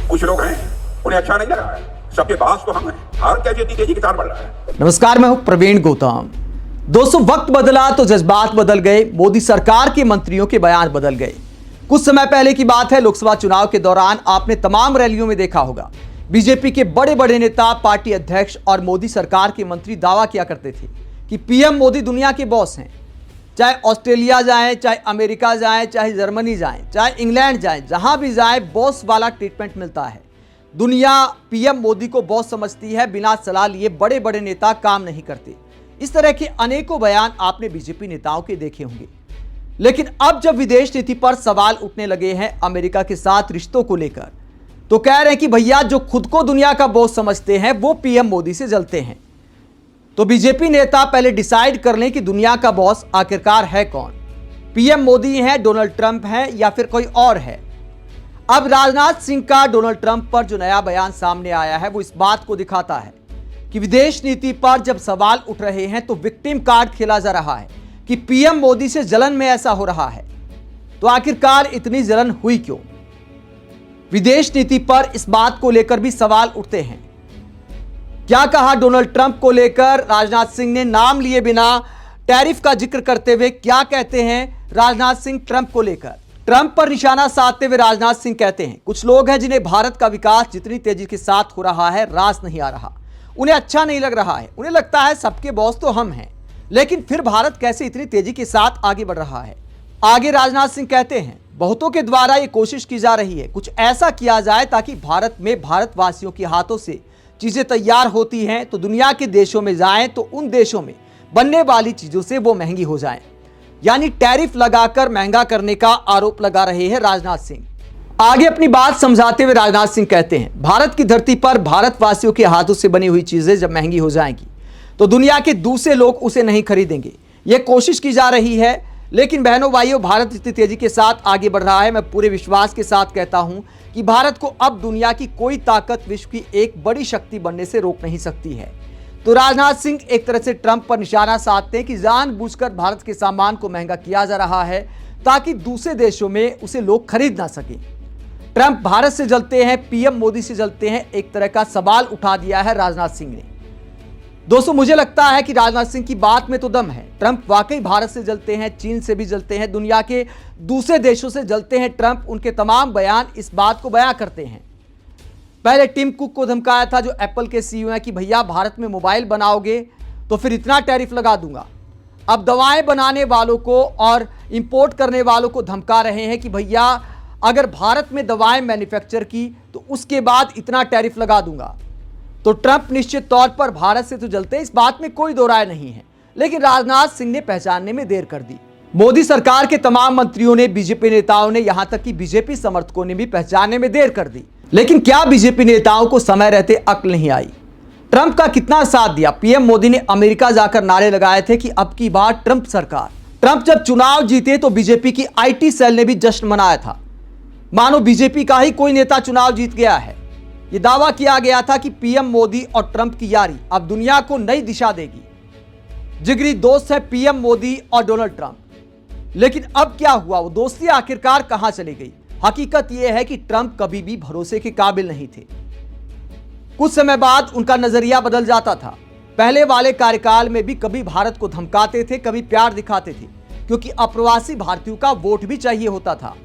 कुछ लोग हैं उन्हें अच्छा नहीं लग रहा है, सबके पास तो हम हैं। हर कैसे इतनी तेजी के साथ बढ़ रहा है। नमस्कार, मैं हूं प्रवीण गौतम। दोस्तों, वक्त बदला तो जज्बात बदल गए। मोदी सरकार के मंत्रियों के बयान बदल गए। कुछ समय पहले की बात है, लोकसभा चुनाव के दौरान आपने तमाम रैलियों में देखा होगा, बीजेपी के बड़े बड़े नेता, पार्टी अध्यक्ष और मोदी सरकार के मंत्री दावा किया करते थे कि पीएम मोदी दुनिया के बॉस हैं। चाहे ऑस्ट्रेलिया जाएं, चाहे अमेरिका जाएं, चाहे जर्मनी जाएं, चाहे इंग्लैंड जाएं, जहां भी जाएं बॉस वाला ट्रीटमेंट मिलता है। दुनिया पीएम मोदी को बॉस समझती है, बिना सलाह लिए बड़े बड़े नेता काम नहीं करते। इस तरह के अनेकों बयान आपने बीजेपी नेताओं के देखे होंगे। लेकिन अब जब विदेश नीति पर सवाल उठने लगे हैं अमेरिका के साथ रिश्तों को लेकर, तो कह रहे हैं कि भैया जो खुद को दुनिया का बॉस समझते हैं वो पीएम मोदी से जलते हैं। तो बीजेपी नेता पहले डिसाइड कर लें कि दुनिया का बॉस आखिरकार है कौन। पीएम मोदी है, डोनाल्ड ट्रंप है, या फिर कोई और है। अब राजनाथ सिंह का डोनाल्ड ट्रंप पर जो नया बयान सामने आया है वो इस बात को दिखाता है कि विदेश नीति पर जब सवाल उठ रहे हैं तो विक्टिम कार्ड खेला जा रहा है कि पीएम मोदी से जलन में ऐसा हो रहा है। तो आखिरकार इतनी जलन हुई क्यों? विदेश नीति पर इस बात को लेकर भी सवाल उठते हैं। क्या कहा डोनाल्ड ट्रंप को लेकर राजनाथ सिंह ने? नाम लिए बिना टैरिफ का जिक्र करते हुए क्या कहते हैं राजनाथ सिंह ट्रंप को लेकर? ट्रंप पर निशाना साधते हुए राजनाथ सिंह कहते हैं, कुछ लोग हैं जिन्हें भारत का विकास जितनी तेजी के साथ हो रहा है रास नहीं आ रहा, उन्हें अच्छा नहीं लग रहा है। उन्हें लगता है सबके बॉस तो हम हैं, लेकिन फिर भारत कैसे इतनी तेजी के साथ आगे बढ़ रहा है। आगे राजनाथ सिंह कहते हैं, बहुतों के द्वारा ये कोशिश की जा रही है कुछ ऐसा किया जाए ताकि भारत में भारतवासियों के हाथों से चीजें तैयार होती हैं तो दुनिया के देशों में जाएं तो उन देशों में बनने वाली चीजों से वो महंगी हो जाएं। यानी टैरिफ लगाकर महंगा करने का आरोप लगा रहे हैं राजनाथ सिंह। आगे अपनी बात समझाते हुए राजनाथ सिंह कहते हैं, भारत की धरती पर भारतवासियों के हाथों से बनी हुई चीजें जब महंगी हो जाएंगी तो दुनिया के दूसरे लोग उसे नहीं खरीदेंगे। यह कोशिश की जा रही है, लेकिन बहनों भाइयों, भारत इतनी तेजी के साथ आगे बढ़ रहा है। मैं पूरे विश्वास के साथ कहता हूं कि भारत को अब दुनिया की कोई ताकत विश्व की एक बड़ी शक्ति बनने से रोक नहीं सकती है। तो राजनाथ सिंह एक तरह से ट्रंप पर निशाना साधते हैं कि जानबूझकर भारत के सामान को महंगा किया जा रहा है ताकि दूसरे देशों में उसे लोग खरीद ना सकें। ट्रंप भारत से जलते हैं, पीएम मोदी से जलते हैं, एक तरह का सवाल उठा दिया है राजनाथ सिंह ने। दोस्तों, मुझे लगता है कि राजनाथ सिंह की बात में तो दम है। ट्रंप वाकई भारत से जलते हैं, चीन से भी जलते हैं, दुनिया के दूसरे देशों से जलते हैं। ट्रंप उनके तमाम बयान इस बात को बयां करते हैं। पहले टिम कुक को धमकाया था जो एप्पल के सीईओ हैं कि भैया भारत में मोबाइल बनाओगे तो फिर इतना टैरिफ लगा दूंगा। अब दवाएं बनाने वालों को और इंपोर्ट करने वालों को धमका रहे हैं कि भैया अगर भारत में दवाएं मैन्युफैक्चर की तो उसके बाद इतना टैरिफ लगा दूंगा। तो ट्रंप निश्चित तौर पर भारत से तो जलते हैं, इस बात में कोई दो राय नहीं है। लेकिन राजनाथ सिंह ने पहचानने में देर कर दी। मोदी सरकार के तमाम मंत्रियों ने, बीजेपी नेताओं ने, यहां तक कि बीजेपी समर्थकों ने भी पहचानने में देर कर दी। लेकिन क्या बीजेपी नेताओं को समय रहते अक्ल नहीं आई? ट्रंप का कितना साथ दिया? पीएम मोदी ने अमेरिका जाकर नारे लगाए थे कि अब की बार ट्रंप सरकार। ट्रंप जब चुनाव जीते तो बीजेपी की आईटी सेल ने भी जश्न मनाया था, मानो बीजेपी का ही कोई नेता चुनाव जीत गया है। यह दावा किया गया था कि पीएम मोदी और ट्रंप की यारी अब दुनिया को नई दिशा देगी। जिगरी दोस्त है पीएम मोदी और डोनाल्ड ट्रंप। लेकिन अब क्या हुआ? वो दोस्ती आखिरकार कहां चली गई? हकीकत यह है कि ट्रंप कभी भी भरोसे के काबिल नहीं थे। कुछ समय बाद उनका नजरिया बदल जाता था। पहले वाले कार्यकाल में भी कभी भारत को धमकाते थे, कभी प्यार दिखाते थे, क्योंकि अप्रवासी भारतीयों का वोट भी चाहिए होता था।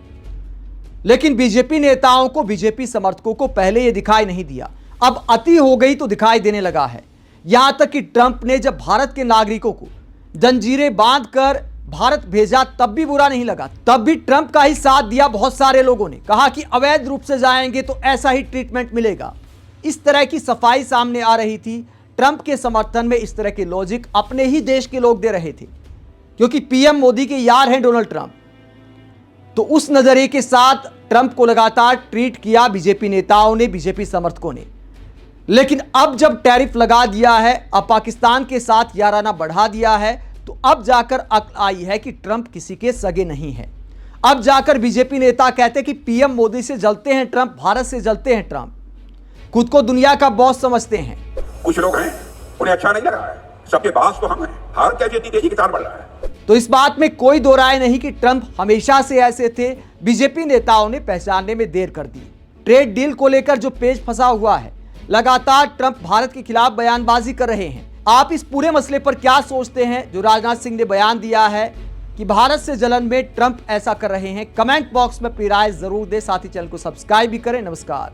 लेकिन बीजेपी नेताओं को, बीजेपी समर्थकों को पहले यह दिखाई नहीं दिया, अब अति हो गई तो दिखाई देने लगा है। यहां तक कि ट्रंप ने जब भारत के नागरिकों को जंजीरें बांधकर भारत भेजा तब भी बुरा नहीं लगा, तब भी ट्रंप का ही साथ दिया। बहुत सारे लोगों ने कहा कि अवैध रूप से जाएंगे तो ऐसा ही ट्रीटमेंट मिलेगा। इस तरह की सफाई सामने आ रही थी। ट्रंप के समर्थन में इस तरह के लॉजिक अपने ही देश के लोग दे रहे थे, क्योंकि पीएम मोदी के यार हैं डोनाल्ड ट्रंप। तो उस नजरिए के साथ ट्रंप को लगातार ट्रीट किया बीजेपी नेताओं ने, बीजेपी समर्थकों ने। लेकिन अब जब टैरिफ लगा दिया है, अब पाकिस्तान के साथ याराना बढ़ा दिया है, तो अब जाकर अक्ल आई है कि ट्रंप किसी के सगे नहीं है। अब जाकर बीजेपी नेता कहते हैं कि पीएम मोदी से जलते हैं ट्रंप, भारत से जलते हैं ट्रंप, खुद को दुनिया का बॉस समझते हैं। कुछ लोग हैं उन्हें अच्छा नहीं लग रहा है, सबके पास तो हम हैं। हर कैसे इतनी तेजी के साथ बढ़ रहा है। तो इस बात में कोई दो राय नहीं कि ट्रंप हमेशा से ऐसे थे। बीजेपी नेताओं ने पहचानने में देर कर दी। ट्रेड डील को लेकर जो पेच फंसा हुआ है, लगातार ट्रंप भारत के खिलाफ बयानबाजी कर रहे हैं। आप इस पूरे मसले पर क्या सोचते हैं जो राजनाथ सिंह ने बयान दिया है कि भारत से जलन में ट्रंप ऐसा कर रहे हैं? कमेंट बॉक्स में अपनी राय जरूर दें, साथ ही चैनल को सब्सक्राइब भी करें। नमस्कार।